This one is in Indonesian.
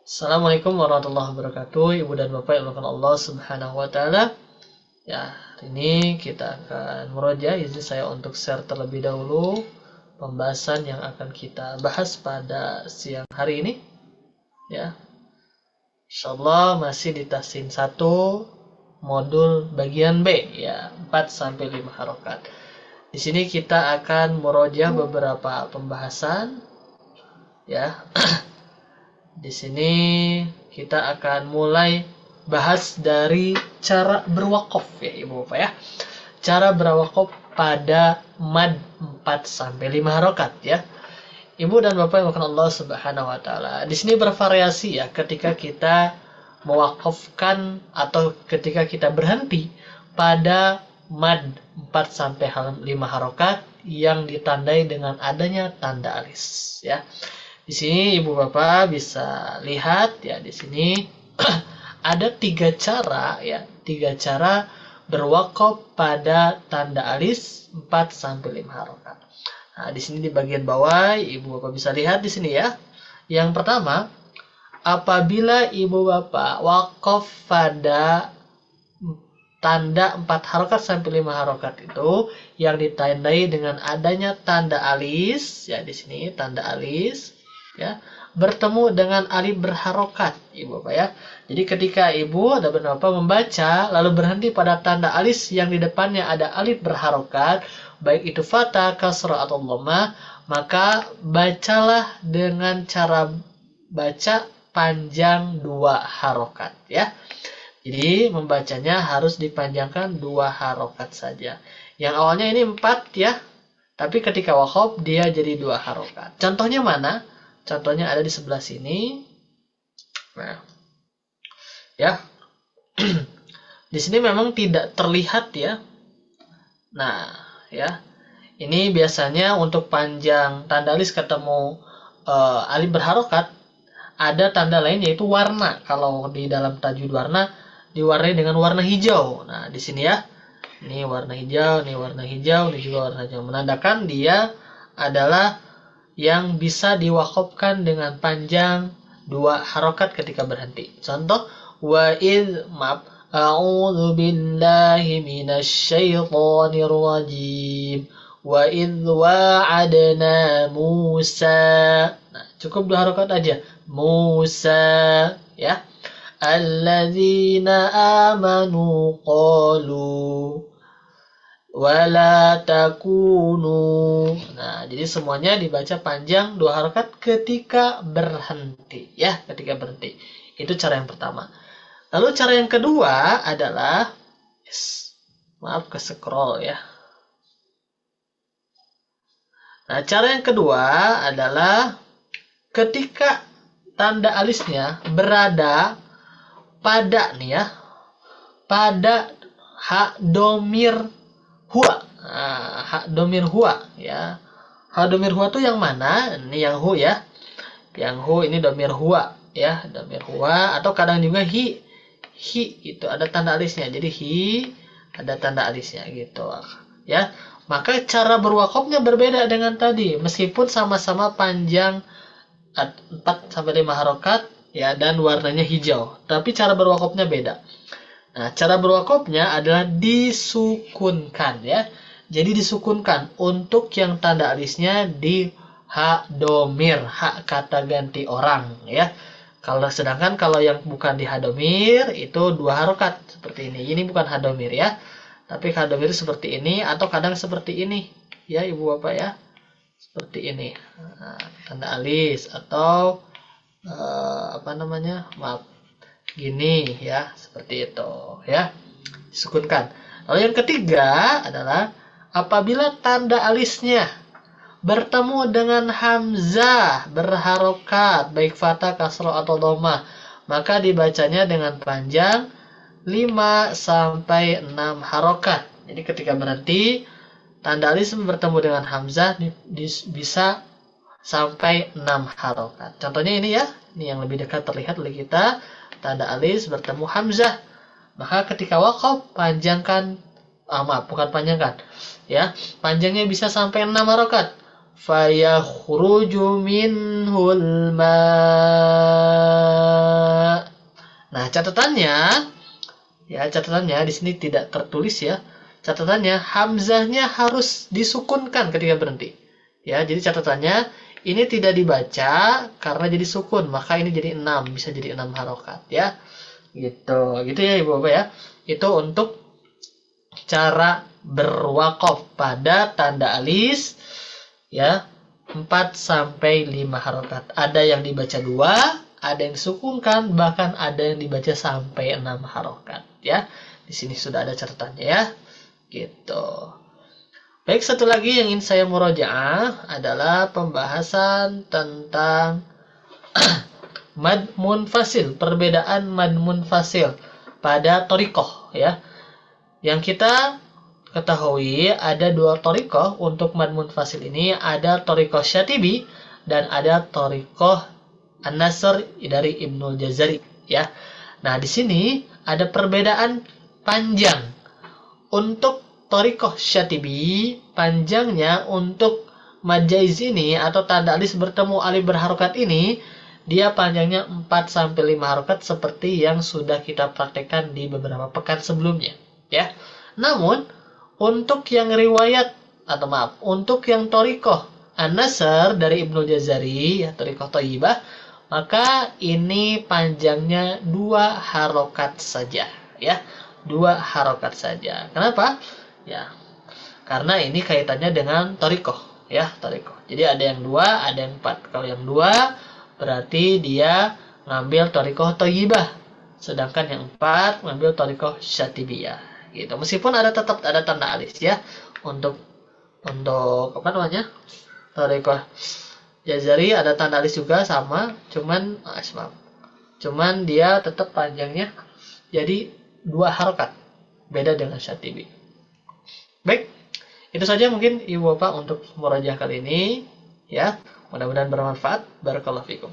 Assalamualaikum warahmatullahi wabarakatuh. Ibu dan Bapak yang dimuliakan Allah Subhanahu wa taala. Ya, hari ini kita akan murojaah. Izin saya untuk share terlebih dahulu pembahasan yang akan kita bahas pada siang hari ini. Ya. Insyaallah masih di tahsin 1 modul bagian B, ya, 4 sampai 5 harokat. Di sini kita akan murojaah beberapa pembahasan, ya. Di sini kita akan mulai bahas dari cara berwakaf, ya Ibu Bapak, ya. Cara berwakaf pada mad 4 sampai 5 harokat, ya. Ibu dan Bapak yang dimuliakan Allah Subhanahu wa taala. Di sini bervariasi, ya, ketika kita mewakafkan atau ketika kita berhenti pada mad 4 sampai 5 harokat yang ditandai dengan adanya tanda alis, ya. Di sini Ibu Bapak bisa lihat, ya, di sini ada 3 cara, ya, 3 cara berwakaf pada tanda alis 4 sampai 5 harokat. Nah, di sini di bagian bawah Ibu Bapak bisa lihat di sini, ya. Yang pertama, apabila Ibu Bapak wakaf pada tanda 4 harokat sampai 5 harokat itu yang ditandai dengan adanya tanda alis, ya, di sini tanda alis, ya, bertemu dengan alif berharokat, Ibu Bapak, ya. Jadi ketika Ibu dan Bapak membaca lalu berhenti pada tanda alis yang di depannya ada alif berharokat, baik itu fathah, kasrah atau dhammah, maka bacalah dengan cara baca panjang 2 harokat, ya. Jadi membacanya harus dipanjangkan 2 harokat saja. Yang awalnya ini 4, ya, tapi ketika wakaf dia jadi 2 harokat. Contohnya mana? Contohnya ada di sebelah sini. Nah, ya. Di sini memang tidak terlihat, ya. Nah, ya. Ini biasanya untuk panjang tanda alis ketemu alif berharokat, ada tanda lain yaitu warna. Kalau di dalam tajwid warna diwarnai dengan warna hijau. Nah, di sini, ya. Ini warna hijau, ini warna hijau, ini juga warna hijau, menandakan dia adalah yang bisa diwakafkan dengan panjang 2 harokat ketika berhenti. Contoh, a'udzu billahi minasyaitonir rajim. Wa idh wa'adna Musa. Nah, cukup 2 harokat aja. Musa, ya. Alladzina amanu qalu wala takunu. Nah, jadi semuanya dibaca panjang 2 harokat ketika berhenti, ya, ketika berhenti. Itu cara yang pertama. Lalu cara yang kedua adalah, maaf ke scroll, ya. Nah, cara yang kedua adalah ketika tanda alisnya berada pada, nih, ya, pada hak domir huwa. Nah, hak domir huwa, ya. Hak domir huwa itu yang mana? Ini yang hu, ya. Yang hu ini domir huwa, ya, domir huwa, atau kadang juga hi itu ada tanda alisnya. Jadi hi ada tanda alisnya gitu, ya. Maka cara berwakafnya berbeda dengan tadi, meskipun sama-sama panjang 4 sampai 5 harokat, ya, dan warnanya hijau, tapi cara berwakafnya beda. Nah, cara berwakafnya adalah disukunkan, ya. Jadi disukunkan untuk yang tanda alisnya di hak domir, hak kata ganti orang, ya. Sedangkan kalau yang bukan di hak domir itu 2 harokat seperti ini. Ini bukan hak domir, ya. Tapi hak domir seperti ini atau kadang seperti ini, ya Ibu Bapak, ya. Seperti ini. Nah, tanda alis atau maaf, gini, ya, seperti itu, ya, disukunkan. Lalu yang ketiga adalah apabila tanda alisnya bertemu dengan hamzah berharokat baik fathah, kasroh atau dhammah, maka dibacanya dengan panjang 5 sampai 6 harokat. Jadi ketika berhenti tanda alis bertemu dengan hamzah bisa sampai 6 harokat. Contohnya ini, ya. Ini yang lebih dekat terlihat oleh kita. Tanda alis bertemu hamzah. Maka ketika wakaf panjangkan, bukan panjangkan, ya. Panjangnya bisa sampai 6 harokat. fayakhruju minhul ma. Nah, catatannya di sini tidak tertulis ya. Catatannya hamzahnya harus disukunkan ketika berhenti. Ya, jadi catatannya ini tidak dibaca karena jadi sukun, maka ini jadi 6, bisa jadi 6 harokat ya. Gitu ya Ibu Bapak ya. Itu untuk cara berwaqaf pada tanda alis ya, 4 sampai 5 harokat. Ada yang dibaca 2, ada yang disukunkan, bahkan ada yang dibaca sampai 6 harokat ya. Di sini sudah ada catatannya ya. Gitu. Baik, satu lagi yang ingin saya murojaah adalah pembahasan tentang mad munfasil, perbedaan mad munfasil pada thoriqah ya. Yang kita ketahui ada 2 thoriqah untuk mad munfasil ini, ada thoriqah Syatibi dan ada thoriqah An-Nasr dari Ibnul Jazari ya. Nah, di sini ada perbedaan panjang. Untuk thoriqah Syatibi, panjangnya untuk mad jaiz ini atau tanda alis bertemu alif berharokat ini, dia panjangnya 4 sampai 5 harokat seperti yang sudah kita praktekkan di beberapa pekan sebelumnya ya. Namun untuk yang untuk yang thoriqah An-Nasr dari Ibnul Jazari ya, thoriqah Thayyibah, maka ini panjangnya 2 harokat saja ya. 2 harokat saja. Kenapa? Ya, karena ini kaitannya dengan thoriqah ya, thoriqah. Jadi ada yang 2, ada yang 4. Kalau yang 2 berarti dia ngambil thoriqah Thayyibah, sedangkan yang 4 ngambil thoriqah Syatibiyah gitu. Meskipun tetap ada tanda alis ya. Untuk apa namanya? Thoriqah Jazari ada tanda alis juga sama, cuman dia tetap panjangnya jadi 2 harokat, beda dengan Syatibi. Baik, itu saja mungkin Ibu Bapak untuk murojaah kali ini ya. Mudah-mudahan bermanfaat. Barakallahu fikum.